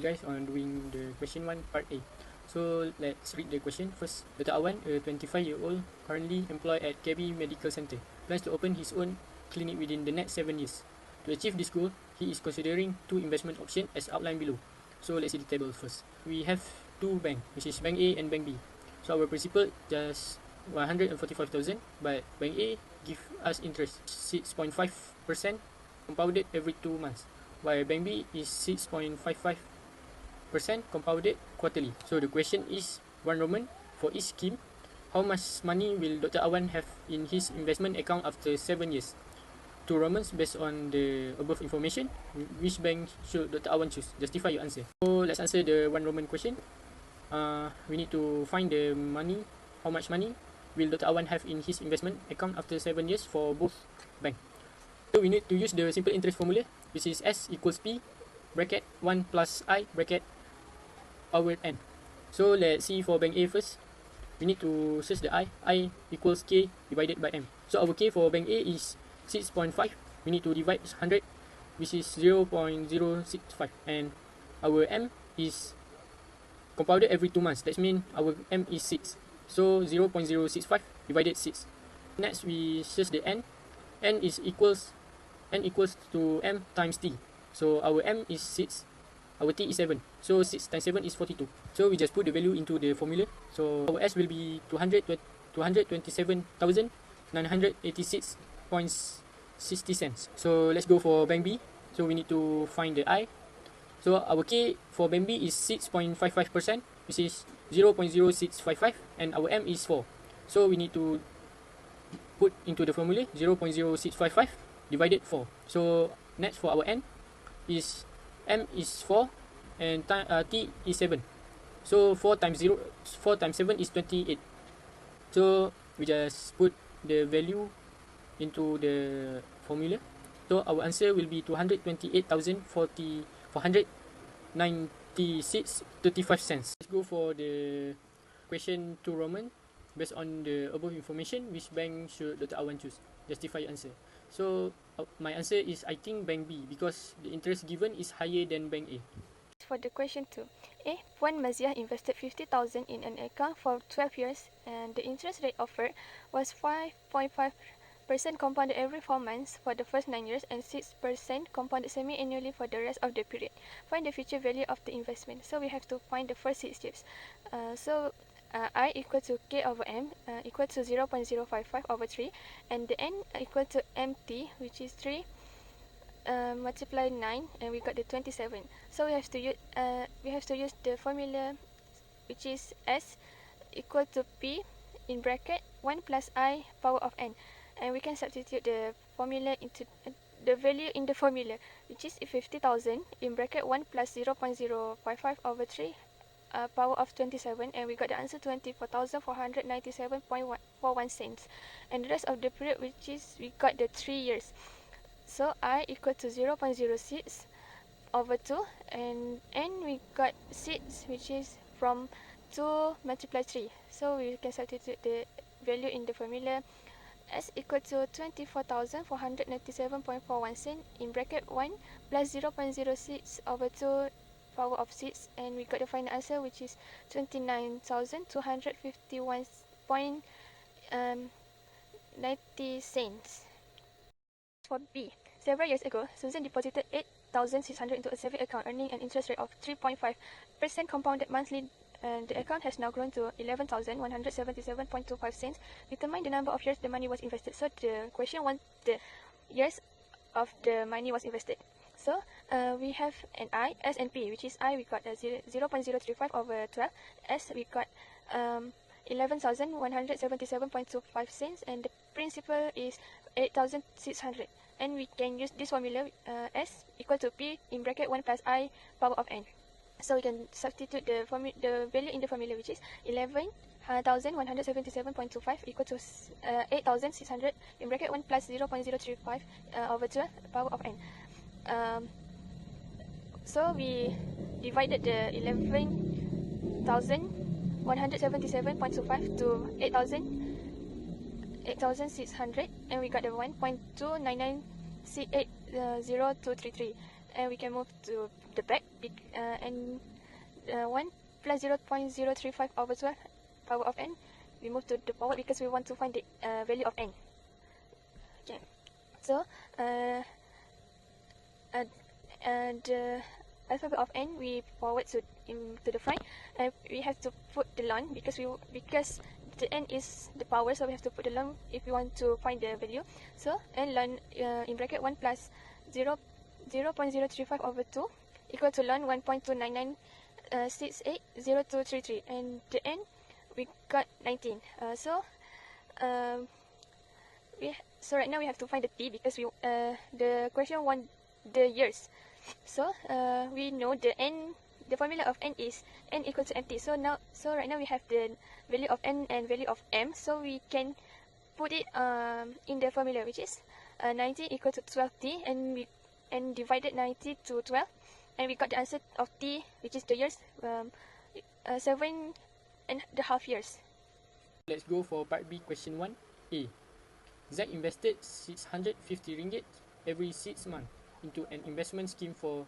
guys on doing the question 1 part A. So let's read the question first. Dr. Awan, a 25-year-old currently employed at KB Medical Center, plans to open his own clinic within the next 7 years. To achieve this goal, he is considering 2 investment options as outlined below. So let's see the table first. We have 2 banks, which is Bank A and Bank B. So our principal just 145,000, but Bank A give us interest 6.5% compounded every 2 months, while Bank B is 6.55% compounded quarterly. So the question is, one Roman, for each scheme, how much money will Dr. Awan have in his investment account after 7 years? 2 Romans, based on the above information, which bank should Dr. Awan choose? Justify your answer. So let's answer the 1 Roman question. We need to find the money, how much money will Dr. Awan have in his investment account after 7 years for both banks. So we need to use the simple interest formula, which is S equals P bracket 1 plus I bracket our N. So let's see for bank A first. We need to search the I equals K divided by M. So our K for bank A is 6.5. We need to divide 100, which is 0.065, and our M is compounded every 2 months. That means our M is 6. So 0.065 divided 6. Next we search the N. N equals to M times T. So our M is 6, our T is 7. So 6 times 7 is 42. So we just put the value into the formula. So our S will be 227,986.60 cents. So let's go for bank B. So we need to find the I. So our K for bank B is 6.55%, which is 0.0655, and our M is 4. So we need to put into the formula 0.0655 divided 4. So next for our N is M is 4 and T is 7. So 4 times 7 is 28. So we just put the value into the formula. So our answer will be 228,496.35 cents. Let's go for the question 2 Roman. Based on the above information, which bank should Dr. Awan choose? Justify your answer. So my answer is, I think bank B, because the interest given is higher than bank A. For the question 2, A. Puan Maziah invested 50,000 in an account for 12 years and the interest rate offered was 5.5% compounded every 4 months for the first 9 years and 6% compounded semi-annually for the rest of the period. Find the future value of the investment. So we have to find the first 6 years. I equal to K over M equal to 0.055 over 3, and the N equal to MT, which is 3 multiply 9, and we got the 27. So we have to use the formula, which is S equal to P in bracket 1 plus I power of N, and we can substitute the formula into the value in the formula, which is 50,000 in bracket 1 plus 0.055 over 3 power of 27, and we got the answer 24,497.41 cents, and the rest of the period, which is we got the 3 years. So I equal to 0.06 over 2, and N we got 6, which is from 2 multiply 3. So we can substitute the value in the formula. S equal to 24,497.41 cents in bracket 1 plus 0.06 over 2 power of 6, and we got the final answer, which is 29,251.90 cents. For B, several years ago, Susan deposited 8,600 into a savings account, earning an interest rate of 3.5% compounded monthly, and the account has now grown to 11,177.25 cents. Determine the number of years the money was invested. So the question wants the years of the money was invested. So we have an I, S and P, which is I we got 0.035 over 12, S we got 11,177.25 cents, and the principal is 8,600. And we can use this formula, S equal to P in bracket 1 plus I power of N. So we can substitute the value in the formula, which is 11,177.25 equal to 8,600 in bracket 1 plus 0.035 over 12 power of N. So we divided the 11,177.25 to 8,600, and we got the 1.299C80,233. and we can move to the back, and 1 plus 0.035 over 12 power of n, we move to the power because we want to find the value of n. Okay, so the alphabet of n we forward to the front, and we have to put the ln because the n is the power, so we have to put the ln if we want to find the value. So n ln in bracket 1 plus 0.035 over 2 equal to ln 1.299680233, and the n we got 19. So right now we have to find the t because the question want the years. So we know the formula of n is n equal to mt. So right now we have the value of n and value of m, so we can put it in the formula, which is 90 equal to 12t, and divided 90 to 12, and we got the answer of t, which is the years, 7.5 years. Let's go for part B, question 1A. Zack invested 650 ringgit every 6 months into an investment scheme for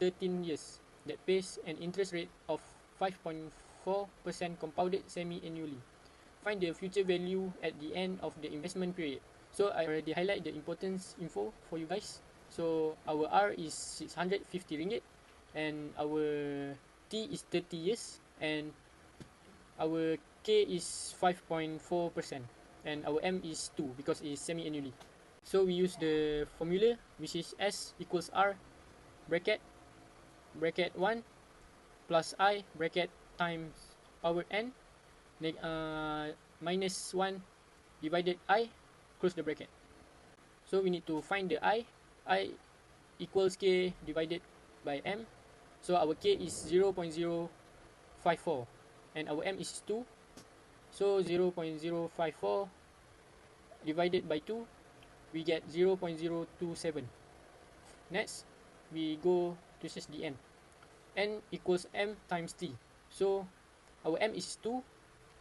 13 years that pays an interest rate of 5.4% compounded semi-annually. Find the future value at the end of the investment period. So I already highlight the importance info for you guys. So our R is 650 ringgit, and our T is 30 years, and our K is 5.4%, and our M is 2 because it's semi-annually. So we use the formula, which is S equals R bracket 1 plus I bracket times power n minus 1 divided I, close the bracket. So we need to find the I equals K divided by M. So our K is 0.054 and our M is 2. So 0.054 divided by 2, we get 0.027. Next, we go to search the n. N equals M times T. So our M is 2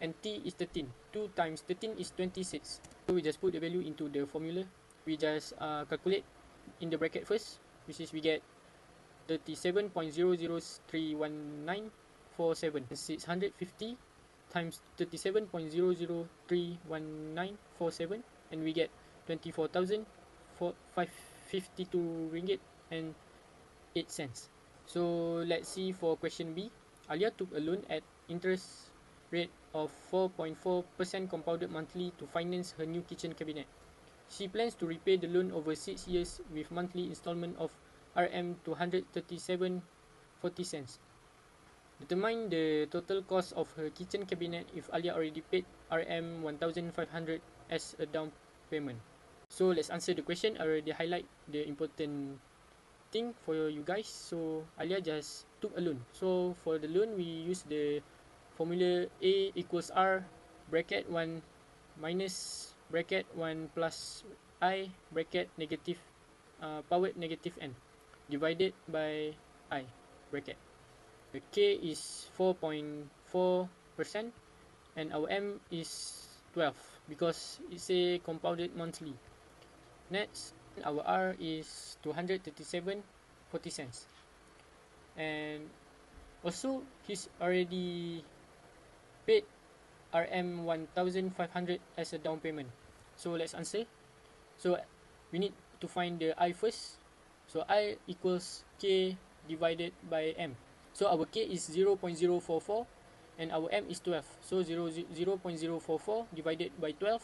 and T is 13. 2 times 13 is 26. So we just put the value into the formula. We just calculate in the bracket first, which is we get 37.003197. 650 times 37.003197, and we get 24,552 ringgit and 8 cents. So let's see for question B. Alia took a loan at interest rate of 4.4% compounded monthly to finance her new kitchen cabinet. She plans to repay the loan over 6 years with monthly installment of Rm 237.40 cents. Determine the total cost of her kitchen cabinet if Alia already paid Rm 1,500 as a down payment. So let's answer the question. I already highlight the important thing for you guys. So Alia just took a loan. So for the loan, we use the formula A equals R bracket 1 minus bracket 1 plus I bracket negative powered negative n divided by I bracket. The K is 4.4% and our M is 12 because it's a compounded monthly. Next, our R is 237.40 cents. And also, he's already paid Rm 1,500 as a down payment. So let's answer. So we need to find the I first. So I equals K divided by M. So our K is 0.044 and our M is 12. So 0.044 divided by 12,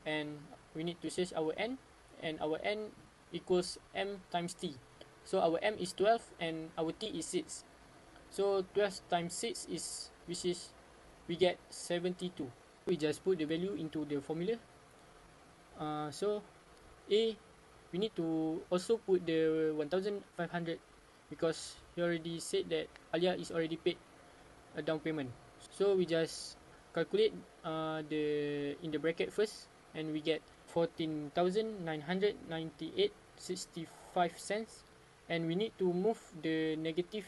and we need to search our N, and our N equals M times T. So our M is 12 and our T is 6. So 12 times 6 is, we get 72. We just put the value into the formula. So A, we need to also put the 1,500 because he already said that Alia is already paid a down payment. So we just calculate in the bracket first, and we get 14,998.65 cents, and we need to move the negative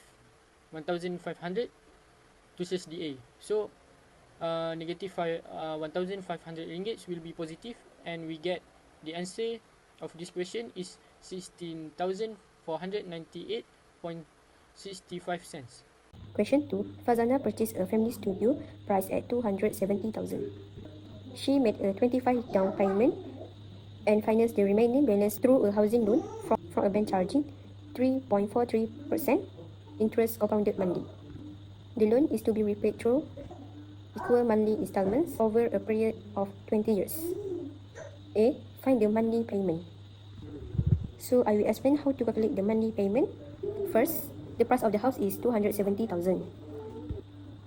1,500 to search the A. So negative 1,500 ringgit will be positive, and we get the answer of this question is 16,400 498.65 cents. Question 2. Fazana purchased a family studio priced at 270,000. She made a 25 down payment and financed the remaining balance through a housing loan from a bank charging 3.43% interest compounded monthly. The loan is to be repaid through equal monthly installments over a period of 20 years. A. Find the monthly payment. So I will explain how to calculate the monthly payment. First, the price of the house is 270,000.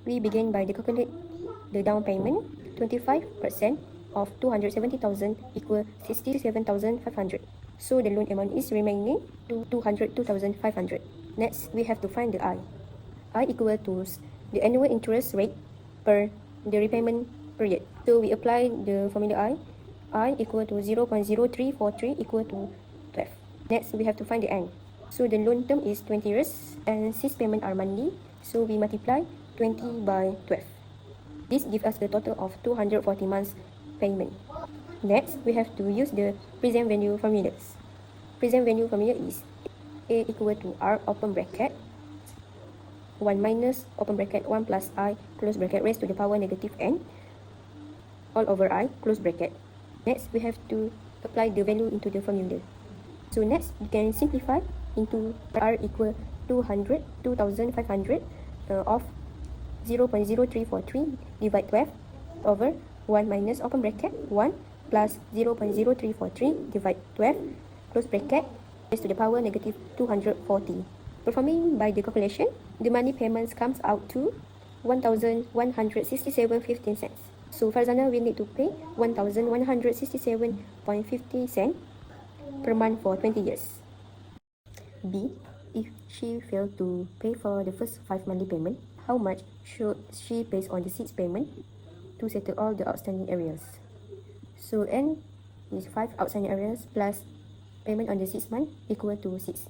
We begin by calculate the down payment. 25% of 270,000 equal 67,500. So the loan amount is remaining to 202,500. Next, we have to find the I. I equal to the annual interest rate per the repayment period. So we apply the formula I equal to 0.0343 equal to 12. Next, we have to find the N. So the loan term is 20 years and 6 payments are monthly. So we multiply 20 by 12. This gives us the total of 240 months payment. Next, we have to use the present value formulas. Present value formula is A equal to R open bracket 1 minus open bracket 1 plus I close bracket raised to the power negative n all over I close bracket. Next, we have to apply the value into the formula. So next, you can simplify into R equal 2,500 of 0.0343 divide 12 over 1 minus open bracket 1 plus 0.0343 divide 12 close bracket raised to the power negative 240. Performing by the calculation, the money payments comes out to 1,167.15 cents. So Farzana will need to pay 1,167.50 cents per month for 20 years. B. If she failed to pay for the first 5 monthly payment, how much should she pay on the 6th payment to settle all the outstanding arrears? So N is 5 outstanding arrears plus payment on the 6th month equal to 6.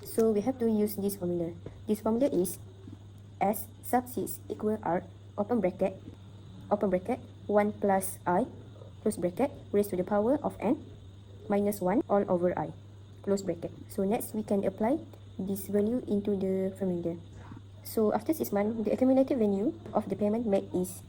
So we have to use this formula. This formula is S sub 6 equal R open bracket 1 plus I close bracket raised to the power of n minus 1 all over I close bracket. So next we can apply this value into the formula. So after 6 months, the accumulated value of the payment made is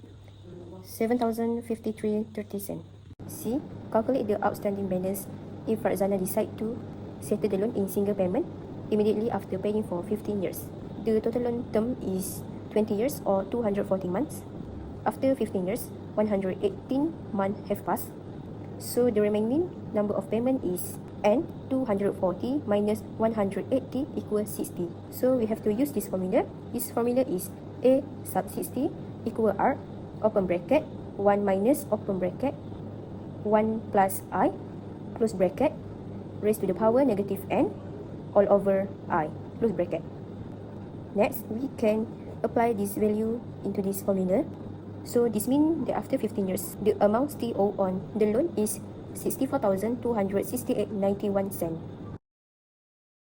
7,053.30 cents. C. Calculate the outstanding balance if Farzana decide to settle the loan in single payment immediately after paying for 15 years. The total loan term is 20 years or 240 months. After 15 years, 118 months have passed. So the remaining number of payment is N 240 minus 180 equals 60. So we have to use this formula. This formula is A sub 60 equal R open bracket 1 minus open bracket 1 plus I close bracket raised to the power negative n all over I close bracket. Next, we can apply this value into this formula. So this means that after 15 years, the amount still owed on the loan is 64,268.91 cents.